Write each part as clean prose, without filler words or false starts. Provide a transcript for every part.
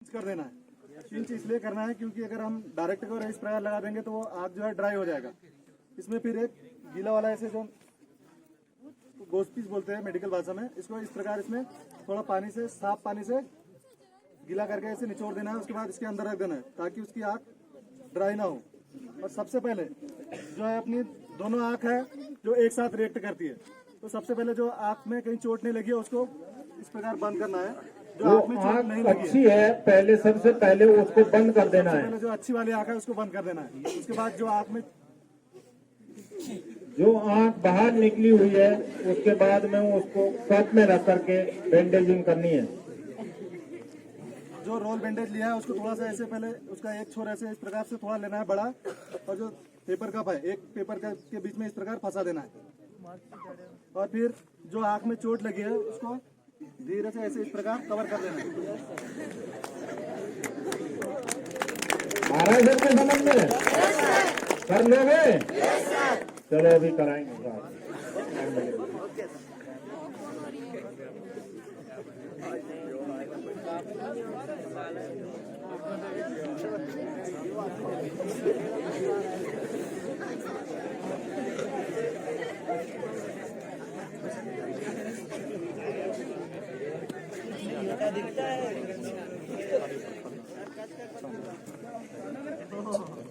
कर देना है। इंच इसलिए करना है क्योंकि अगर हम डायरेक्ट को इस प्रकार लगा देंगे तो वो आग जो है ड्राई हो जाएगा। इसमें फिर एक गीला वाला ऐसे जो गोस्पीस बोलते हैं मेडिकल भाषा में, इसको इस प्रकार इसमें थोड़ा पानी से, साफ पानी से गीला करके ऐसे निचोड़ देना है। उसके बाद इसके अंदर रख देना है ताकि उसकी आग ड्राई ना हो। और सबसे पहले जो है अपनी दोनों आँख है जो एक साथ रिएक्ट करती है, तो सबसे पहले जो आँख में कहीं चोट नहीं लगी है उसको इस प्रकार बंद करना है। जो आँख में चोट नहीं लगी अच्छी है पहले, सबसे पहले उसको बंद कर देना है। पहले जो अच्छी वाली आँख है उसको बंद कर देना है। उसके बाद जो आँख में जो आँख बाहर निकली हुई है उसके बाद में उसको कप में रख करके बैंडेजिंग करनी है। जो रोल बैंडेज लिया है उसको थोड़ा सा ऐसे पहले उसका एक छोर ऐसे इस प्रकार से थोड़ा लेना है बड़ा, और जो पेपर कप है एक पेपर कप के बीच में इस प्रकार फंसा देना है। और फिर जो आँख में चोट लगी है उसको धीरे से ऐसे इस प्रकार कवर कर देना है। महाराज सर के समझ में कर लोगे? चलो अभी कराएंगे।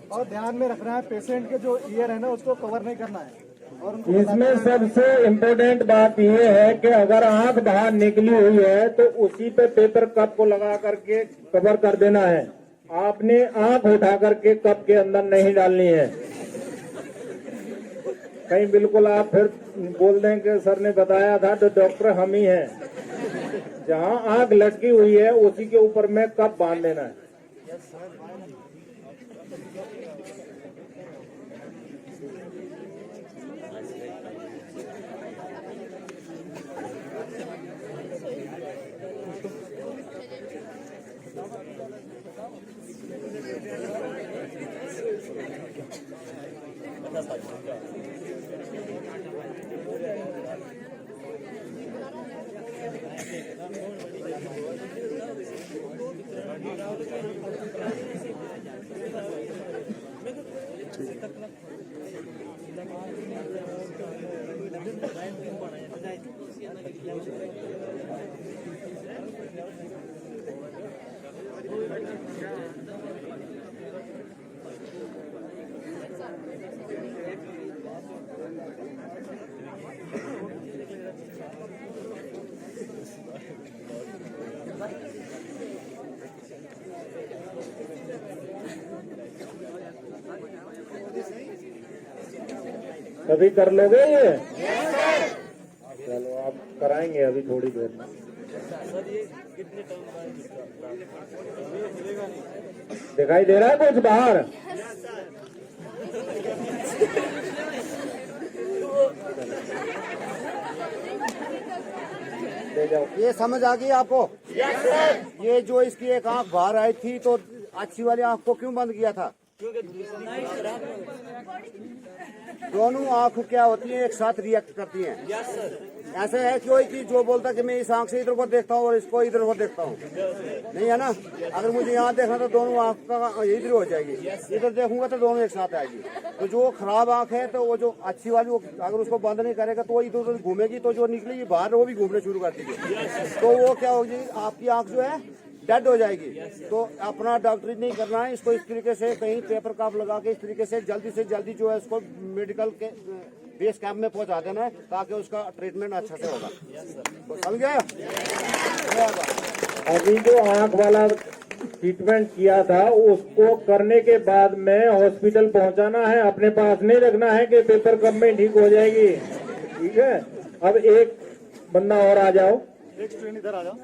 और ध्यान में रखना है पेशेंट के जो ईयर है ना उसको कवर नहीं करना है। और उनको इसमें सबसे इम्पोर्टेंट बात यह है कि अगर आंख बाहर निकली हुई है तो उसी पे पेपर कप को लगा करके कवर कर देना है। आपने आंख उठा करके कप के अंदर नहीं डालनी है। कहीं बिल्कुल आप फिर बोल दें कि सर ने बताया था तो डॉक्टर हम ही हैं। जहां आंख लटकी हुई है उसी के ऊपर में कप बांध देना है। कभी कर लोगे ये? चलो आप कराएंगे अभी थोड़ी देर में। दिखाई दे रहा है कुछ बाहर? ले जाओ। ये समझ आ गई आपको? ये जो इसकी एक आंख बाहर आई थी तो अच्छी वाली आंख को क्यों बंद किया था? दोनों आंख क्या होती है एक साथ रिएक्ट करती हैं। ऐसे है कोई कि जो बोलता कि मैं इस आंख से इधर को देखता हूँ और इसको इधर को देखता हूँ, नहीं है ना। अगर मुझे यहाँ देखना तो दोनों आंख का इधर हो जाएगी, इधर देखूंगा तो दोनों एक साथ आएगी। तो जो खराब आंख है तो वो जो अच्छी वाली वो अगर उसको बंद नहीं करेगा तो वो इधर उधर घूमेगी, तो जो निकलेगी बाहर वो भी घूमने शुरू कर देगी। तो वो क्या होगी, आपकी आंख जो है डेड हो जाएगी। तो अपना डॉक्टरी नहीं करना है, इसको इस तरीके से कहीं पेपर कप लगा के इस तरीके से जल्दी जो है इसको मेडिकल के बेस कैंप में पहुंचा देना है ताकि उसका ट्रीटमेंट अच्छा से होगा। तो समझ गए? अभी जो आंख वाला ट्रीटमेंट किया था उसको करने के बाद में हॉस्पिटल पहुंचाना है, अपने पास नहीं रखना है कि पेपर कप में ठीक हो जाएगी। ठीक है, अब एक बंदा और आ जाओ। एक स्टूडेंट इधर आ जाओ,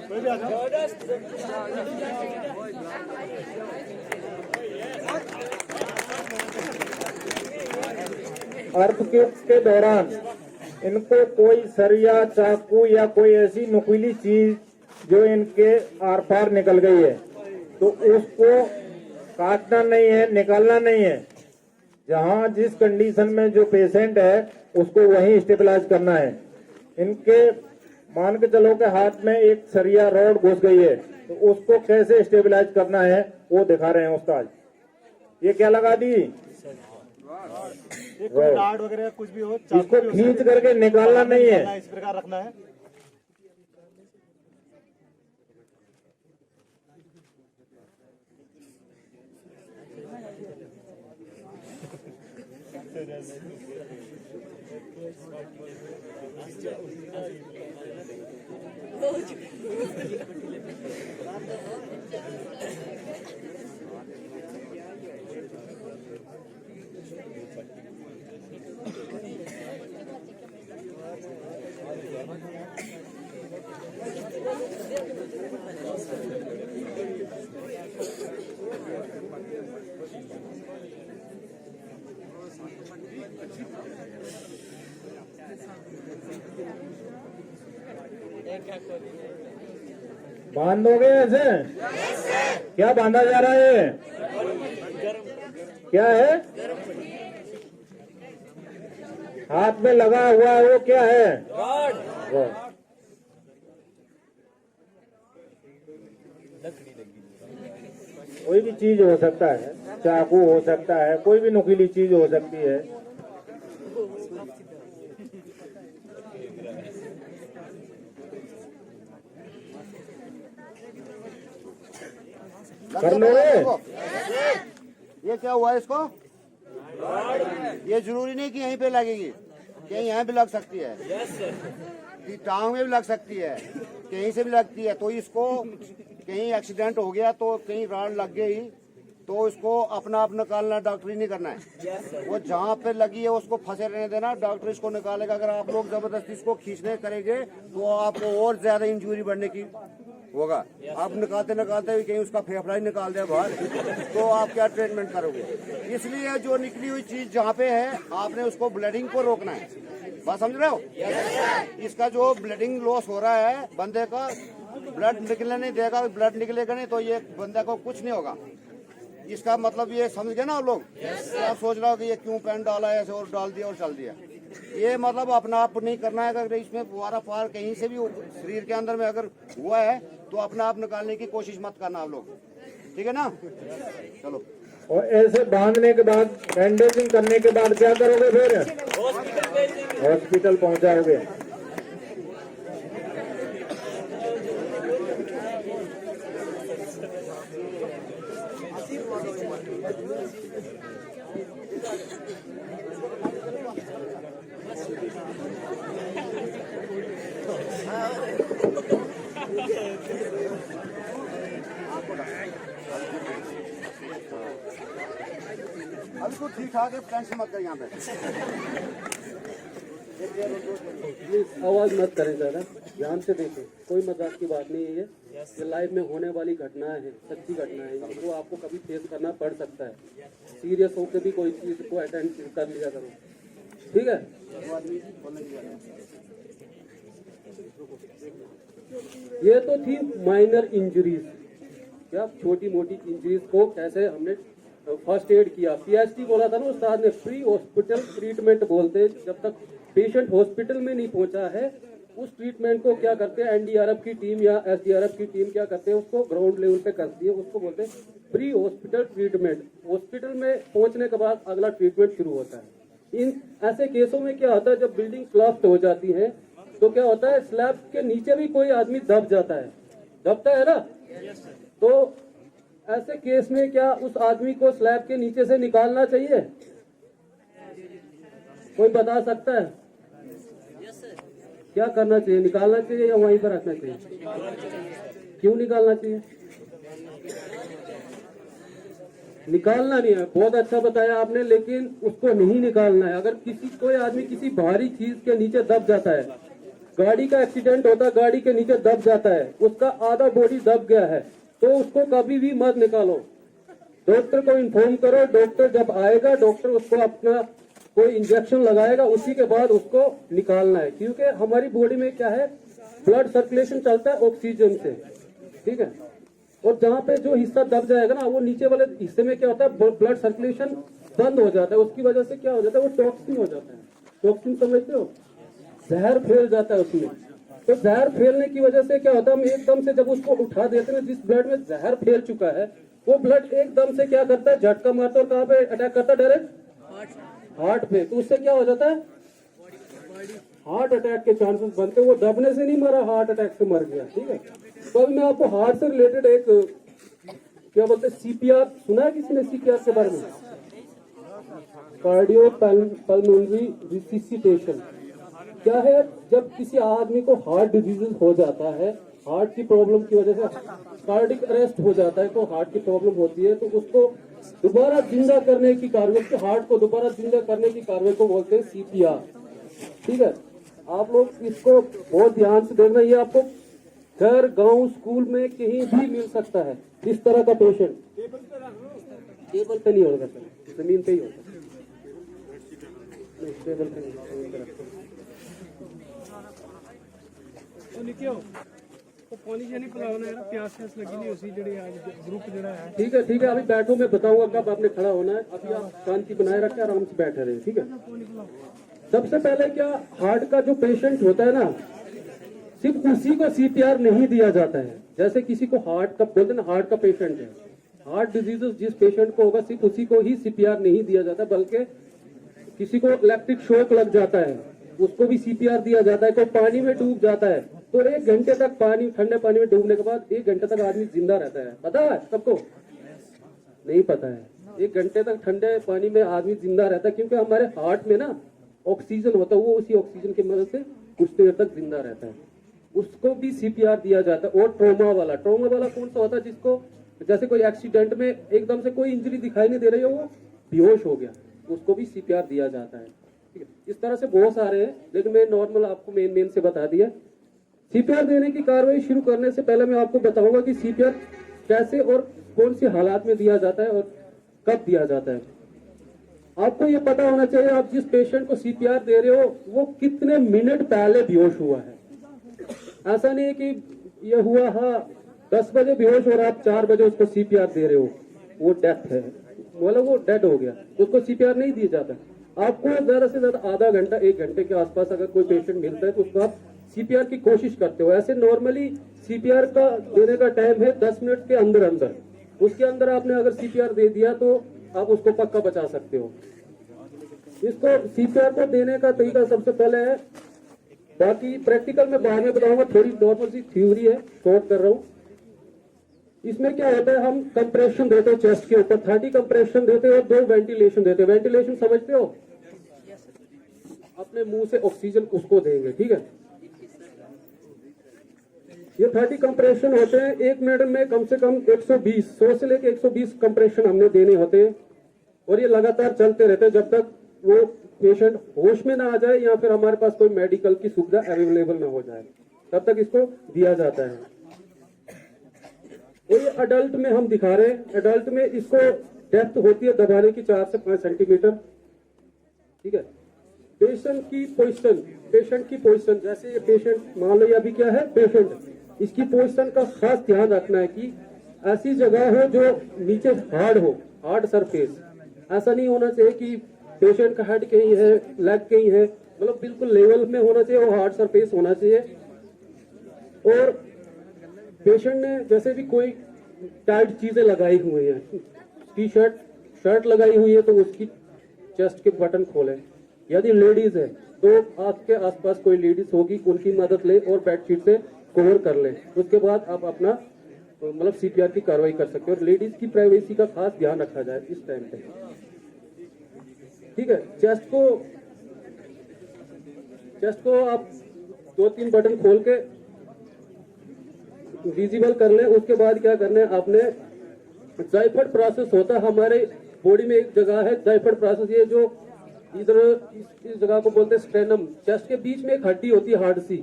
कोई भी आ जाओ। अर्थक्वेक के दौरान इनको कोई सरिया, चाकू या कोई ऐसी नुकीली चीज जो इनके आर पार निकल गई है तो उसको काटना नहीं है, निकालना नहीं है। जहां जिस कंडीशन में जो पेशेंट है उसको वहीं स्टेबलाइज करना है। इनके मान के चलो कि हाथ में एक सरिया रॉड घुस गई है, तो उसको कैसे स्टेबलाइज करना है वो दिखा रहे हैं उस्ताद। ये क्या लगा दी, ये कोई राड वगैरह कुछ भी हो, चाकू इसको भी हो खींच सकता करके निकालना नहीं है। इस प्रकार रखना है। बांधोगे ऐसे? क्या बांधा जा रहा है? क्या है? हाथ में लगा हुआ है वो क्या है? रॉड। कोई भी चीज हो सकता है, चाकू हो सकता है, कोई भी नुकीली चीज हो सकती है। कर लोगे? ये क्या हुआ इसको? ये जरूरी नहीं कि यहीं पे लगेगी, कहीं यहाँ भी लग सकती है, कि टांग में भी लग सकती है, कहीं से भी लगती है। तो इसको कहीं एक्सीडेंट हो गया तो कहीं राड लग गई तो इसको अपना आप निकालना, डॉक्टरी नहीं करना है। वो जहाँ पे लगी है उसको फंसे रहने देना, डॉक्टर इसको निकालेगा। अगर आप लोग जबरदस्ती इसको खींचने करेंगे तो आपको और ज्यादा इंजरी बढ़ने की होगा। आप निकालते निकालते भी कहीं उसका फेफड़ा ही निकाल दे बाहर, तो आप क्या ट्रीटमेंट करोगे? इसलिए जो निकली हुई चीज जहाँ पे है आपने उसको ब्लीडिंग को रोकना है। बात समझ रहे हो? इसका जो ब्लीडिंग लॉस हो रहा है बंदे का, ब्लड निकलने नहीं देगा, ब्लड निकलेगा नहीं तो ये बंदे को कुछ नहीं होगा। इसका मतलब ये समझ गए ना आप लोग? आप सोच रहे हो कि ये क्यों पेन डाला है, ऐसे और डाल दिया और चल दिया। ये मतलब अपना आप नहीं करना है। अगर इसमें फुवारा पार कहीं से भी शरीर के अंदर में अगर हुआ है तो अपना आप निकालने की कोशिश मत करना आप लोग, ठीक है ना? चलो। और ऐसे बांधने के बाद, बैंडेजिंग करने के बाद क्या करोगे फिर? हॉस्पिटल पहुंचाओगे। अभी तो ठीक ठाक है, टेंशन मत कर यहाँ पे। प्लीज आवाज मत करें ज्यादा, ध्यान से देखें। कोई मजाक की बात नहीं है ये लाइफ में होने वाली घटनाएं हैं, सच्ची घटनाएं हैं, जिनको आपको कभी फेस करना पड़ सकता है। सीरियस होकर भी कोई चीज को अटेंड कर लिया करो, ठीक है? ये तो थी माइनर इंजरीज, क्या छोटी मोटी इंजरीज को कैसे हमने फर्स्ट एड किया। पीएचडी बोला था ना उस्ताद ने, प्री हॉस्पिटल ट्रीटमेंट बोलते हैं। जब तक पेशेंट हॉस्पिटल में नहीं पहुंचा है उस ट्रीटमेंट को क्या करते हैं एनडीआरएफ की टीम या एसडीआरएफ की टीम क्या करते हैं, उसको ग्राउंड लेवल पे करती है, उसको बोलते हैं प्री हॉस्पिटल ट्रीटमेंट। हॉस्पिटल में पहुंचने के बाद अगला ट्रीटमेंट शुरू होता है। इन ऐसे केसों में क्या होता है, जब बिल्डिंग क्लॉफ्ट हो जाती है तो क्या होता है, स्लैब के नीचे भी कोई आदमी दब जाता है, दबता है ना? तो ऐसे केस में क्या उस आदमी को स्लैब के नीचे से निकालना चाहिए? कोई बता सकता है? क्या करना चाहिए, निकालना चाहिए या वहीं पर रखना चाहिए? क्यों निकालना चाहिए? निकालना नहीं है, बहुत अच्छा बताया आपने, लेकिन उसको नहीं निकालना है। अगर कोई आदमी किसी भारी चीज के नीचे दब जाता है, गाड़ी का एक्सीडेंट होता है, गाड़ी के नीचे दब जाता है, उसका आधा बॉडी दब गया है, तो उसको कभी भी मत निकालो, डॉक्टर को इन्फॉर्म करो। डॉक्टर जब आएगा, डॉक्टर उसको अपना कोई इंजेक्शन लगाएगा, उसी के बाद उसको निकालना है। क्योंकि हमारी बॉडी में क्या है, ब्लड सर्कुलेशन चलता है ऑक्सीजन से, ठीक है? और जहाँ पे जो हिस्सा दब जाएगा ना, वो नीचे वाले हिस्से में क्या होता है, ब्लड सर्कुलेशन बंद हो जाता है। उसकी वजह से क्या हो जाता है, वो टॉक्सिन हो जाता है। टॉक्सिन समझते हो, जहर फैल जाता है उसमें, तो जहर फैलने की वजह से क्या होता है, हम एकदम से जब उसको उठा देते हैं, जिस ब्लड में जहर फैल चुका है वो ब्लड एकदम से क्या करता है, झटका मारता है और कहाँ पे अटैक करता है, डायरेक्ट हार्ट पे। तो उससे क्या हो जाता है, हार्ट अटैक के चांसेस बनते हैं। वो दबने से नहीं मरा, हार्ट अटैक से मर गया। ठीक है, तो अभी मैं आपको हार्ट से रिलेटेड एक क्या बोलते हैं, सीपीआर सुना है किसी ने सीपीआर के बारे में? कार्डियो पल्मोनरी रिसिसिटेशन क्या है? जब किसी आदमी को हार्ट डिजीज हो जाता है, हार्ट की प्रॉब्लम की वजह से कार्डिक अरेस्ट हो जाता है, तो हार्ट की प्रॉब्लम होती है, तो उसको दोबारा जिंदा करने की कार्रवाई, उसके हार्ट को दोबारा जिंदा करने की कार्रवाई को बोलते हैं सीपीआर। ठीक है, आप लोग इसको बहुत ध्यान से देखना, ये आपको घर, गांव, स्कूल में कहीं भी मिल सकता है। इस तरह का पेशेंट टेबल पे नहीं होगा सर, जमीन पे ही होगा, टेबल पे नहीं। ठीक है ठीक है, अभी बैठो, मैं बताऊंगा कब आपने खड़ा होना है। अभी आप शांति बनाए रखें, आराम से बैठे रहे। ठीक है, सबसे पहले क्या, हार्ट का जो पेशेंट होता है ना, सिर्फ उसी को सीपीआर नहीं दिया जाता है। जैसे किसी को हार्ट का बोलते हैं ना, हार्ट का पेशेंट है, हार्ट डिजीज जिस पेशेंट को होगा सिर्फ उसी को ही सीपीआर नहीं दिया जाता, बल्कि किसी को इलेक्ट्रिक शॉक लग जाता है उसको भी सीपीआर दिया जाता है। कोई पानी में डूब जाता है तो 1 घंटे तक पानी, ठंडे पानी में डूबने के बाद 1 घंटे तक आदमी जिंदा रहता है। पता है सबको? नहीं पता है। 1 घंटे तक ठंडे पानी में आदमी जिंदा रहता है, क्योंकि हमारे हार्ट में ना ऑक्सीजन होता है, वो उसी ऑक्सीजन की मदद से कुछ देर तक जिंदा रहता है, उसको भी सीपीआर दिया जाता है। और ट्रॉमा वाला कौन सा होता है, जिसको जैसे कोई एक्सीडेंट में एकदम से कोई इंजरी दिखाई नहीं दे रही हो, वो बेहोश हो गया, उसको भी सीपीआर दिया जाता है। ठीक है, इस तरह से बहुत सारे हैं, लेकिन मैं नॉर्मल आपको मेन से बता दिया। सीपीआर देने की कार्रवाई शुरू करने से पहले मैं आपको बताऊंगा कि सीपीआर कैसे और कौन सी हालात में दिया जाता है और कब दिया जाता है। आपको ये पता होना चाहिए, आप जिस पेशेंट को सीपीआर दे रहे हो वो कितने मिनट पहले बेहोश हुआ है। ऐसा नहीं है कि ये हुआ 10 बजे बेहोश और आप 4 बजे उसको सीपीआर दे रहे हो, वो डेथ है, मतलब वो डेड हो गया, उसको सीपीआर नहीं दिया जाता। आपको ज्यादा से ज्यादा आधा घंटा 1 घंटे के आसपास अगर कोई पेशेंट मिलता है तो उसको आप सीपीआर की कोशिश करते हो। ऐसे नॉर्मली सीपीआर का देने का टाइम है 10 मिनट के अंदर अंदर, उसके अंदर आपने अगर सीपीआर दे दिया तो आप उसको पक्का बचा सकते हो। इसको सीपीआर को देने का तरीका सबसे पहले है, बाकी प्रैक्टिकल में बाद में बताऊंगा, थोड़ी नॉर्मल सी थ्योरी है, शॉर्ट कर रहा हूँ। इसमें क्या होता है, हम कंप्रेशन देते हैं चेस्ट के ऊपर, 30 कंप्रेशन देते हैं और 2 वेंटिलेशन देते हैं। वेंटिलेशन समझते हो? अपने मुंह से ऑक्सीजन उसको देंगे। ठीक है, ये 30 कंप्रेशन होते हैं। 1 मिनट में कम से कम 100 से लेकर 120 कंप्रेशन हमने देने होते हैं, और ये लगातार चलते रहते हैं जब तक वो पेशेंट होश में ना आ जाए या फिर हमारे पास कोई मेडिकल की सुविधा अवेलेबल ना हो जाए, तब तक इसको दिया जाता है। और ये अडल्ट में हम दिखा रहे हैं, अडल्ट में इसको डेप्थ होती है दबाने की 4 से 5 सेंटीमीटर। ठीक है, पेशेंट की पोजीशन, जैसे ये पेशेंट मान लो, ये अभी क्या है पेशेंट, इसकी पोजीशन का खास ध्यान रखना है कि ऐसी जगह हो जो नीचे हार्ड हो, हार्ड सरफेस। ऐसा नहीं होना चाहिए कि पेशेंट का हेड कहीं है, लेग कहीं है, मतलब बिल्कुल लेवल में होना चाहिए और हार्ड सरफेस होना चाहिए। और पेशेंट ने जैसे भी कोई टाइट चीजें लगाई हुई हैं, शर्ट लगाई हुई है, तो उसकी चेस्ट के बटन खोलें। यदि लेडीज है तो आपके आसपास कोई लेडीज होगी, उनकी मदद ले और बेडशीट से कवर कर ले। उसके बाद आप अपना मतलब सीपीआर की कार्रवाई कर सकते हो। और लेडीज की प्राइवेसी का खास ध्यान रखा जाए इस टाइम पे। ठीक है, चेस्ट को आप 2-3 बटन खोल के विजिबल कर ले। उसके बाद क्या करना है, आपने जायफट प्रोसेस होता है हमारे बॉडी में, एक जगह है जायफट प्रोसेस, ये जो इधर इस जगह को बोलते हैं स्टेनम, चेस्ट के बीच में एक हड्डी होती है हार्ड सी,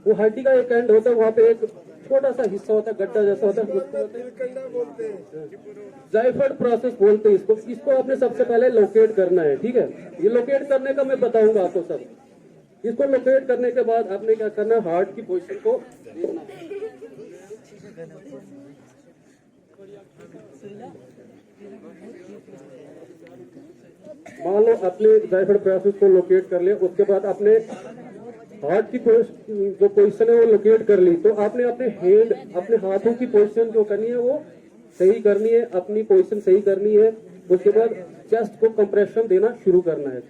वो हड्डी का एक एंड होता है, वहां पे एक छोटा सा हिस्सा होता है, गड्ढा जैसा होता है, जायफट प्रोसेस बोलते हैं इसको। इसको आपने सबसे पहले लोकेट करना है। ठीक है, ये लोकेट करने का मैं बताऊंगा आपको सब। इसको लोकेट करने के बाद आपने क्या करना है, हार्ट की पोजीशन को देखना है। मान लो अपने जायफट प्रोसेस को लोकेट कर लिया, उसके बाद अपने हार्ट की जो पोजीशन है वो लोकेट कर ली, तो आपने अपने हैंड, अपने हाथों की पोजीशन जो करनी है वो सही करनी है, अपनी पोजीशन सही करनी है। उसके बाद चेस्ट को कंप्रेशन देना शुरू करना है।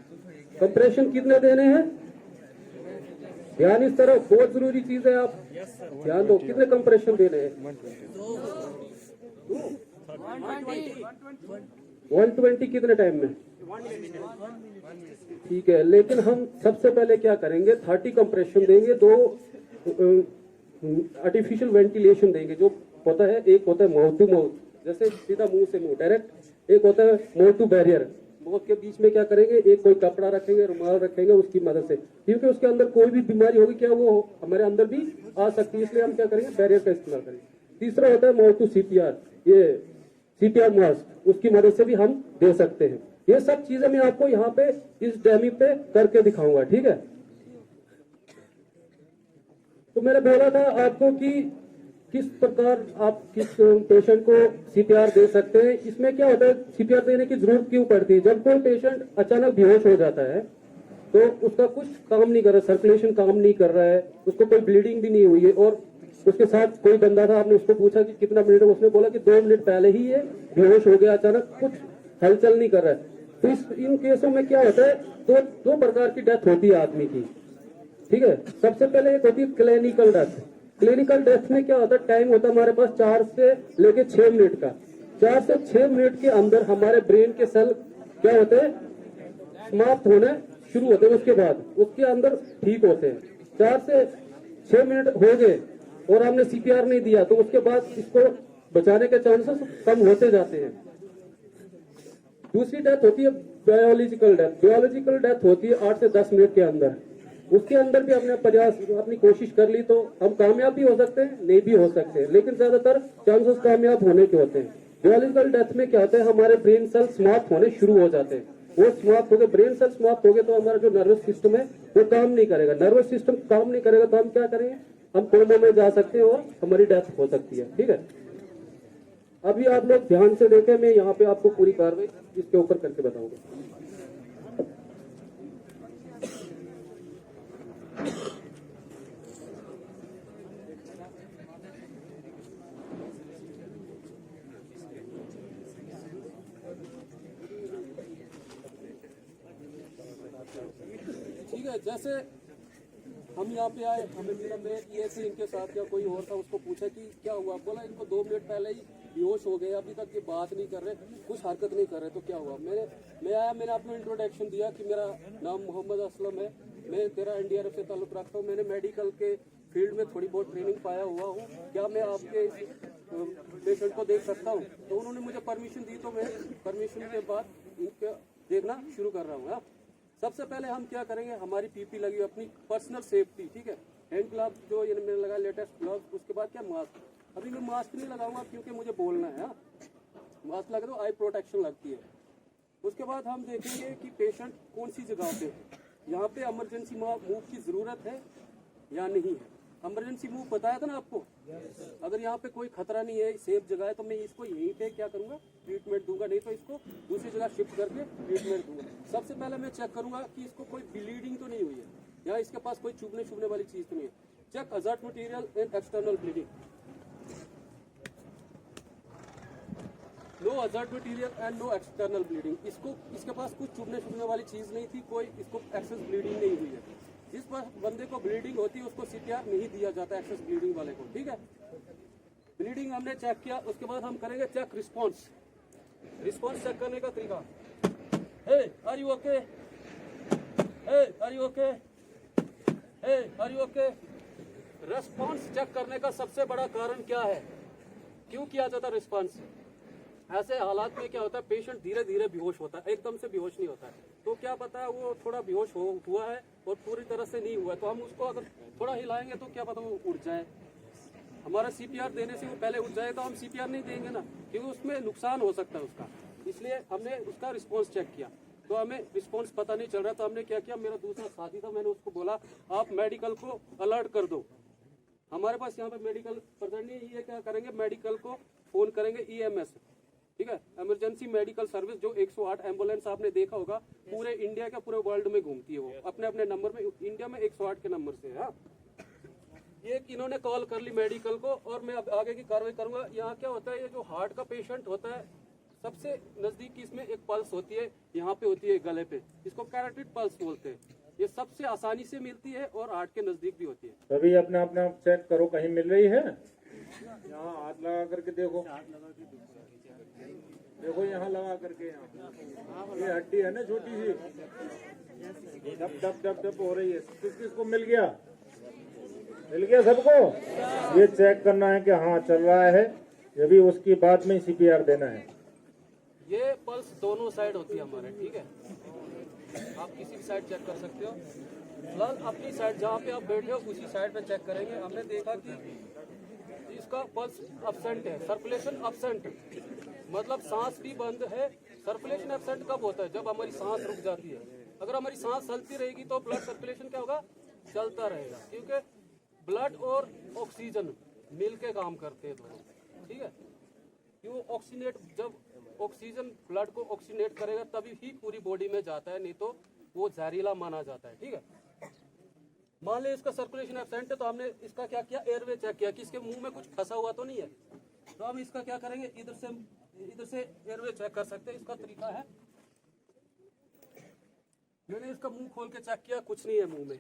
कंप्रेशन कितने देने हैं, ध्यान इस तरफ, बहुत जरूरी चीज है, आप ध्यान दो। कितने कंप्रेशन देने हैं, 120 कितने टाइम में, ठीक है। लेकिन हम सबसे पहले क्या करेंगे, 30 कंप्रेशन देंगे, 2 आर्टिफिशियल वेंटिलेशन देंगे। जो होता है, एक होता है माउथ टू माउथ, जैसे सीधा मुंह से मुंह डायरेक्ट, एक होता है माउथ टू बैरियर। माउथ के बीच में क्या करेंगे, एक कोई कपड़ा रखेंगे, रुमाल रखेंगे, उसकी मदद से, क्योंकि उसके अंदर कोई भी बीमारी होगी क्या वो हमारे अंदर भी आ सकती है, इसलिए हम क्या करेंगे, बैरियर का इस्तेमाल करेंगे। तीसरा होता है माउथ टू सीपीआर, ये सीपीआर मास्क, उसकी मदद से भी हम दे सकते हैं। ये सब चीजें मैं आपको यहाँ पे इस डेमी पे करके दिखाऊंगा, ठीक है। तो मैंने बोला था आपको कि किस प्रकार आप किस पेशेंट को सीपीआर दे सकते हैं। इसमें क्या होता है, सीपीआर देने की जरूरत क्यों पड़ती है, जब कोई पेशेंट अचानक बेहोश हो जाता है तो उसका कुछ काम नहीं कर रहा, सर्कुलेशन काम नहीं कर रहा है, उसको कोई ब्लीडिंग भी नहीं हुई है, और उसके साथ कोई बंदा था, आपने उसको पूछा कि कितना मिनट, उसने बोला कि 2 मिनट पहले ही ये बेहोश हो गया, अचानक कुछ हलचल नहीं कर रहा है। तो इन केसों में क्या होता है, दो प्रकार की डेथ होती है आदमी की, ठीक है। सबसे पहले एक होती है क्लिनिकल डेथ। क्लिनिकल डेथ में क्या होता है, टाइम होता है हमारे पास 4 से लेके 6 मिनट का। 4 से 6 मिनट के अंदर हमारे ब्रेन के सेल क्या होते हैं, समाप्त होने शुरू होते हैं, उसके बाद उसके अंदर ठीक होते हैं। 4 से 6 मिनट हो गए और हमने सीपीआर नहीं दिया तो उसके बाद इसको बचाने के चांसेस कम होते जाते हैं। दूसरी डेथ होती है बायोलॉजिकल डेथ। बायोलॉजिकल डेथ होती है 8 से 10 मिनट के अंदर। उसके अंदर भी हमने प्रयास, अपनी कोशिश कर ली तो हम कामयाब भी हो सकते हैं, नहीं भी हो सकते हैं, लेकिन ज्यादातर चांसेस कामयाब होने के होते हैं। बायोलॉजिकल डेथ में क्या होता है, हमारे ब्रेन सेल समाप्त होने शुरू हो जाते हैं। वो समाप्त हो गए, ब्रेन सेल समाप्त हो गए तो हमारा जो नर्वस सिस्टम है वो काम नहीं करेगा। नर्वस सिस्टम काम नहीं करेगा तो हम क्या करेंगे, हम कोमा में जा सकते हैं और हमारी डेथ हो सकती है, ठीक है। अभी आप लोग ध्यान से देखें, मैं यहाँ पे आपको पूरी कार्रवाई इसके ऊपर करके बताऊंगा। ठीक है, जैसे हम यहाँ पे आए, हमें मिला, मैं ये से इनके साथ या कोई और था, उसको पूछा कि क्या हुआ, बोला इनको 2 मिनट पहले ही बेहोश हो गए, अभी तक ये बात नहीं कर रहे, कुछ हरकत नहीं कर रहे, तो क्या हुआ। मैं आया, मैंने अपना इंट्रोडक्शन दिया कि मेरा नाम मोहम्मद असलम है, मैं तेरा NDRF से ताल्लुक रखता हूँ, मैंने मेडिकल के फील्ड में थोड़ी बहुत ट्रेनिंग पाया हुआ हूँ, क्या मैं आपके पेशेंट को देख सकता हूँ। तो उन्होंने मुझे परमिशन दी, तो मैं परमिशन के बाद इनका देखना शुरू कर रहा हूँ। सबसे पहले हम क्या करेंगे, हमारी पीपी लगी अपनी पर्सनल सेफ्टी, ठीक है, हैंड ग्लव जो ये मैंने लगा लेटेस्ट ग्लव, उसके बाद क्या मास्क। अभी मैं मास्क नहीं लगाऊंगा क्योंकि मुझे बोलना है, मास्क लगा दो, आई प्रोटेक्शन लगती है। उसके बाद हम देखेंगे कि पेशेंट कौन सी जगह पे, यहाँ पे इमरजेंसी मूव की जरूरत है या नहीं है। इमरजेंसी मूव बताया था ना आपको, अगर यहाँ पे कोई खतरा नहीं है, सेफ जगह है, तो मैं इसको यहीं पे क्या करूंगा, ट्रीटमेंट दूंगा, नहीं तो इसको दूसरी जगह शिफ्ट करके ट्रीटमेंट दूंगा। सबसे पहले मैं चेक करूंगा कि इसको कोई ब्लीडिंग तो नहीं हुई है, या इसके पास कोई चुभने वाली चीज तो नहीं है। Check hazard material and external bleeding, no hazard material and no external bleeding. इसको, इसके पास कुछ चुभने वाली चीज नहीं थी, कोई इसको एक्सेस ब्लीडिंग नहीं हुई है। जिस पर बंदे को ब्लीडिंग होती है उसको सीपीआर नहीं दिया जाता, एक्सेस ब्लीडिंग वाले को, ठीक है। ब्लीडिंग हमने चेक किया, उसके बाद हम करेंगे चेक रिस्पॉन्स। रिस्पॉन्स चेक करने का तरीका, hey are you okay, hey are you okay, hey are you okay. Response check करने का सबसे बड़ा कारण क्या है, क्यों किया जाता है रिस्पॉन्स। ऐसे हालात में क्या होता है, पेशेंट धीरे धीरे बेहोश होता है, एकदम से बेहोश नहीं होता है। तो क्या पता है वो थोड़ा बेहोश हुआ है और पूरी तरह से नहीं हुआ है, तो हम उसको अगर थोड़ा हिलाएंगे तो क्या पता वो उठ जाए। हमारा सीपीआर देने से वो पहले उठ जाए तो हम सीपीआर नहीं देंगे ना, क्योंकि उसमें नुकसान हो सकता है उसका। इसलिए हमने उसका रिस्पॉन्स चेक किया, तो हमें रिस्पॉन्स पता नहीं चल रहा, तो हमने क्या किया, मेरा दूसरा साथी था, मैंने उसको बोला आप मेडिकल को अलर्ट कर दो। हमारे पास यहाँ पे मेडिकल प्रेजेंट नहीं है, ये क्या करेंगे, मेडिकल को फोन करेंगे EMS, ठीक है, इमरजेंसी मेडिकल सर्विस जो 108 एम्बुलेंस आपने देखा होगा, पूरे इंडिया का पूरे वर्ल्ड में घूमती है, वो अपने अपने नंबर में, इंडिया में 108 के नंबर से है। हाँ? ये इन्होंने कॉल कर ली मेडिकल को और मैं अब आगे की कार्रवाई करूंगा। यहाँ क्या होता है, ये जो हार्ट का पेशेंट होता है, सबसे नजदीक इसमें एक पल्स होती है, यहाँ पे होती है गले पे, इसको कैरोटिड पल्स बोलते हैं। ये सबसे आसानी से मिलती है और हार्ट के नजदीक भी होती है। अभी अपना अपना चेक करो, कहीं मिल रही है? यहाँ हाथ लगा करके देखो, देखो यहाँ लगा करके, यहाँ ये हड्डी है ना छोटी सी, डब डब डब डब हो रही है। किस किस को मिल गया? मिल गया सबको? ये चेक करना है कि हाँ चल रहा है, ये भी उसकी बाद में CPR देना है। ये पल्स दोनों साइड होती है हमारे, ठीक है, आप किसी भी साइड चेक कर सकते हो। फिलहाल अपनी साइड जहाँ पे आप बैठे हो उसी साइड पे चेक करेंगे। हमने देखा कि इसका पल्स एब्सेंट है, सर्कुलेशन एब्सेंट, मतलब सांस भी बंद है। सर्कुलेशन एब्सेंट कब होता है? जब हमारी सांस रुक जाती है। अगर हमारी सांस चलती रहेगी तो ब्लड सर्कुलेशन क्या होगा? चलता रहेगा, क्योंकि ब्लड और ऑक्सीजन मिलके काम करते हैं दोनों, ठीक है। क्यों? ऑक्सीनेट, जब ऑक्सीजन ब्लड को ऑक्सीनेट करेगा तभी ही पूरी बॉडी में जाता है, नहीं तो वो जहरीला माना जाता है, ठीक है। मान ले इसका सर्कुलेशन एब्सेंट है, तो हमने इसका क्या किया, एयरवे चेक किया कि इसके मुंह में कुछ फंसा हुआ तो नहीं है। तो हम इसका क्या करेंगे, इधर से एयरवे चेक कर सकते हैं। इसका तरीका है, मैंने इसका मुंह खोल के चेक किया, कुछ नहीं है मुंह में।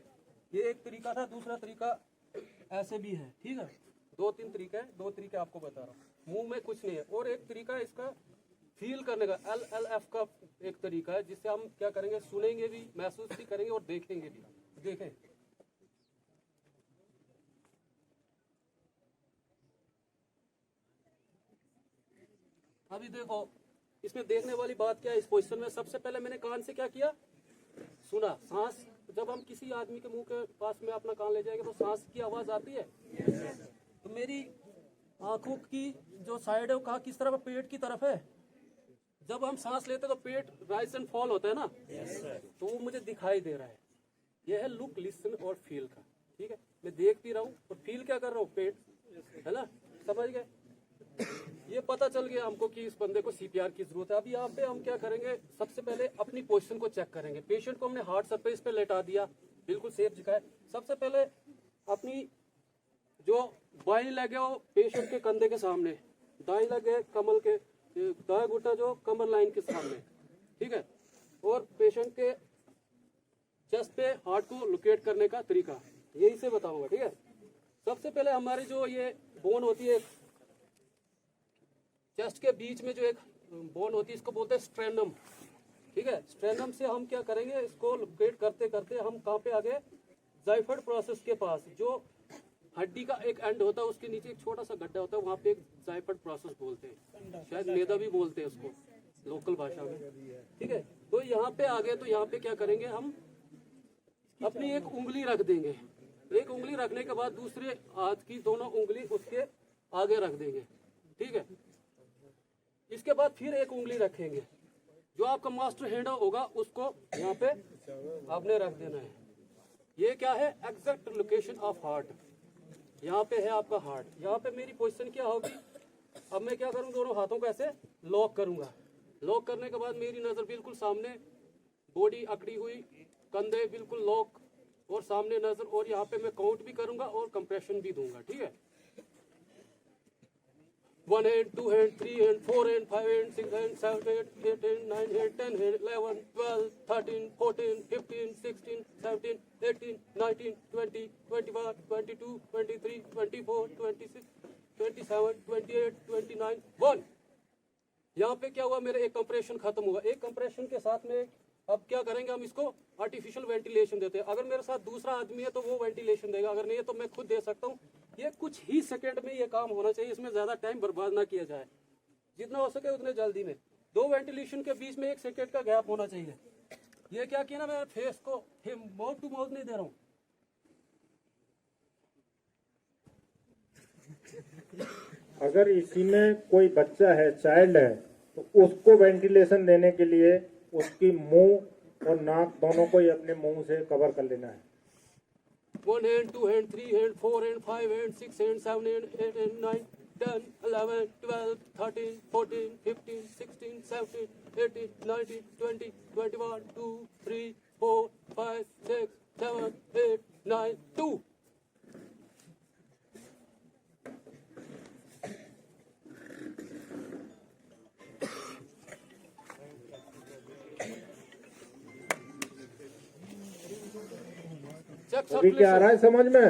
ये एक तरीका था। दूसरा तरीका ऐसे भी है, ठीक है। 2-3 तरीके हैं, 2 तरीके आपको बता रहा हूँ। मुंह में कुछ नहीं है। और एक तरीका इसका फील करने का, LLF का एक तरीका है, जिससे हम क्या करेंगे, सुनेंगे भी, महसूस भी करेंगे और देखेंगे भी। देखें, अभी देखो, इसमें देखने वाली बात क्या है, इस पोजीशन में सबसे पहले मैंने कान से क्या किया, सुना। सांस, जब हम किसी आदमी के मुंह के पास में अपना कान ले जाएंगे तो सांस की आवाज आती है। तो मेरी आंखों की जो साइड है वो कहाँ, किस तरफ? पेट की तरफ है। जब हम सांस लेते हैं तो पेट राइज एंड फॉल होता है ना, तो वो मुझे दिखाई दे रहा है। यह है लुक, लिसन और फील का, ठीक है। मैं देख भी रहा हूँ और फील क्या कर रहा हूँ, पेट, है ना, समझ गए। ये पता चल गया हमको कि इस बंदे को CPR की जरूरत है। अब यहाँ पे हम क्या करेंगे, सबसे पहले अपनी पोजीशन को चेक करेंगे। पेशेंट को हमने हार्ड सरफेस पे लेटा दिया, बिल्कुल सेफ जगह है। सबसे पहले अपनी जो बाई लेग है वो पेशेंट के कंधे के सामने, दाई लेग है कमल के, दाया घुटना जो कमर लाइन के सामने, ठीक है। और पेशेंट के चेस्ट पे हार्ट को लोकेट करने का तरीका यही से बताऊंगा, ठीक है। सबसे पहले हमारी जो ये बोन होती है चेस्ट के बीच में, जो एक बोन होती है, इसको बोलते हैं स्ट्रेनम, ठीक है। स्ट्रेनम से हम क्या करेंगे, इसको लोकेट करते करते हम कहाँ पे आगे, जाइफर्ड प्रोसेस के पास, जो हड्डी का एक एंड होता है, उसके नीचे एक छोटा सा गड्ढा होता है, वहाँ पे एक जाइफर्ड प्रोसेस बोलते हैं, शायद नेदा भी बोलते हैं उसको लोकल भाषा में, ठीक है। तो यहाँ पे आगे, तो यहाँ पे क्या करेंगे, हम अपनी एक उंगली रख देंगे। एक उंगली रखने के बाद दूसरे हाथ की दोनों उंगली उसके आगे रख देंगे, ठीक है। इसके बाद फिर एक उंगली रखेंगे, जो आपका मास्टर हैंड होगा उसको यहाँ पे आपने रख देना है। ये क्या है, एग्जैक्ट लोकेशन ऑफ हार्ट। यहाँ पे है आपका हार्ट। यहाँ पे मेरी पोजीशन क्या होगी, अब मैं क्या करूँ, दोनों हाथों को ऐसे लॉक करूंगा। लॉक करने के बाद मेरी नजर बिल्कुल सामने, बॉडी अकड़ी हुई, कंधे बिल्कुल लॉक और सामने नजर, और यहाँ पे मैं काउंट भी करूंगा और कंप्रेशन भी दूंगा, ठीक है। 1 hand, 2 hand, 3 hand, 4 hand, 5 hand, 6 hand, 7 hand, 8 hand, 9 hand, 10 hand, 11, 12, 13, 14, 15, 16, 17, 18, 19, 20, 21, 22, 23, 24, 26, 27, 28, 29, 1। यहाँ पे क्या हुआ, मेरा एक कंप्रेशन खत्म हुआ। एक कंप्रेशन के साथ में अब क्या करेंगे, हम इसको आर्टिफिशियल वेंटिलेशन देते हैं। अगर मेरे साथ दूसरा आदमी है तो वो वेंटिलेशन देगा, अगर नहीं है तो मैं खुद दे सकता हूँ। ये कुछ ही सेकंड में ये काम होना चाहिए, इसमें ज्यादा टाइम बर्बाद ना किया जाए, जितना हो सके उतने जल्दी में। 2 वेंटिलेशन के बीच में 1 सेकंड का गैप होना चाहिए। ये क्या किया ना, मैं फेस को माउथ टू माउथ नहीं दे रहा हूँ। अगर इसी में कोई बच्चा है, चाइल्ड है, तो उसको वेंटिलेशन देने के लिए उसकी मुंह और नाक दोनों को ही अपने मुंह से कवर कर लेना है। 1 hand, 2 hand, 3 hand, 4 hand, 5 hand, 6 hand, 7 hand, 8 hand, 9, 10, 11, 12, 13, 14, 15, 16, 17, 18, 19, 20, 21, 2, 3, 4, 5, 6, 7, 8, 9, 2. Check अभी क्या आ रहा है समझ में?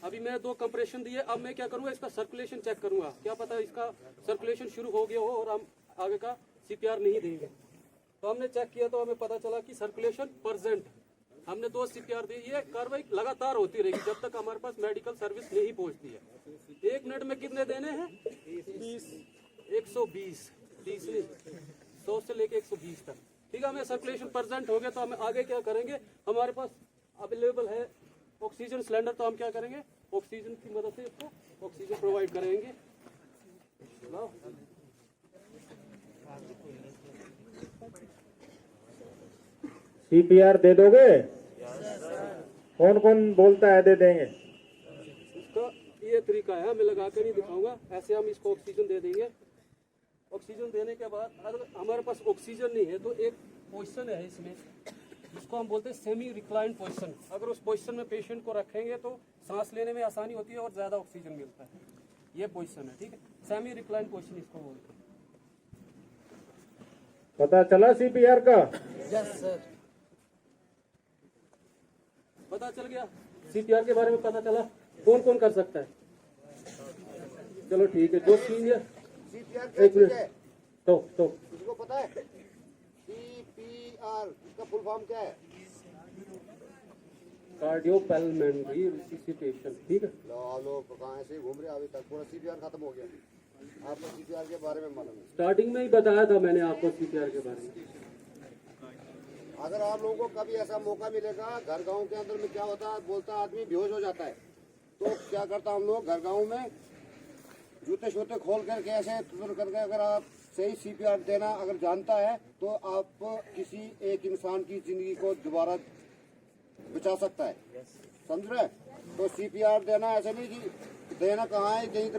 अभी मैं 2 कंप्रेशन दिए, अब मैं क्या करूंगा, इसका सर्कुलेशन चेक करूंगा, क्या पता इसका सर्कुलेशन शुरू हो गया हो और हम आगे का सीपीआर नहीं देंगे। तो हमने चेक किया तो हमें पता चला कि सर्कुलेशन परसेंट, हमने 2 सीपीआर दी। ये कार्रवाई लगातार होती रहेगी जब तक हमारे पास मेडिकल सर्विस नहीं पहुंचती है। 1 मिनट में कितने देने हैं? 120, 30 नहीं, 100 से लेके 120 तक। ठीक है, हमें सर्कुलेशन परसेंट हो गया तो हमें आगे क्या करेंगे, हमारे पास अवेलेबल है ऑक्सीजन सिलेंडर, तो हम क्या करेंगे, ऑक्सीजन की मदद से इसको ऑक्सीजन प्रोवाइड करेंगे। सीपीआर दे दोगे? कौन कौन बोलता है दे देंगे? इसका ये तरीका है, मैं लगा कर नहीं दिखाऊंगा, ऐसे हम इसको ऑक्सीजन दे देंगे। ऑक्सीजन देने के बाद अगर हमारे पास ऑक्सीजन नहीं है तो एक पोजीशन है इसमें, जिसको हम बोलते हैं सेमी रिक्लाइन पोजीशन। अगर उस पोजीशन में पेशेंट को रखेंगे तो सांस लेने में आसानी होती है और ज्यादा ऑक्सीजन मिलता है। ये पोजीशन है, ठीक है, सेमी रिक्लाइन पोजीशन इसको बोलते हैं। पता चला सीपीआर का? यस सर, पता चल गया, सीपीआर के बारे में पता चला। कौन कौन कर सकता है? चलो ठीक है, जो सीनियर, सीपीआर एक क्या चीज मिनट, है? तो किसको पता है? सीपीआर इसका फुल फॉर्म क्या है? Cardiopulmonary resuscitation. ठीक है, लो कहाँ से घूम रहे हैं अभी तक, पूरा सीपीआर खत्म हो गया। आपको सीपीआर के बारे में मालूम है? स्टार्टिंग में ही बताया था मैंने आपको सीपीआर के बारे में। अगर आप लोगों को कभी ऐसा मौका मिलेगा, घर गांव के अंदर में क्या होता है, बोलता आदमी बेहोश हो जाता है, तो क्या करता हम लोग घर गांव में जूते शूते खोल करके ऐसे तुर करके, अगर आप सही सीपीआर देना अगर जानता है तो आप किसी एक इंसान की जिंदगी को दोबारा बचा सकता है। समझ रहे? तो सीपीआर देना ऐसे नहीं कि देना कहाँ है, कहीं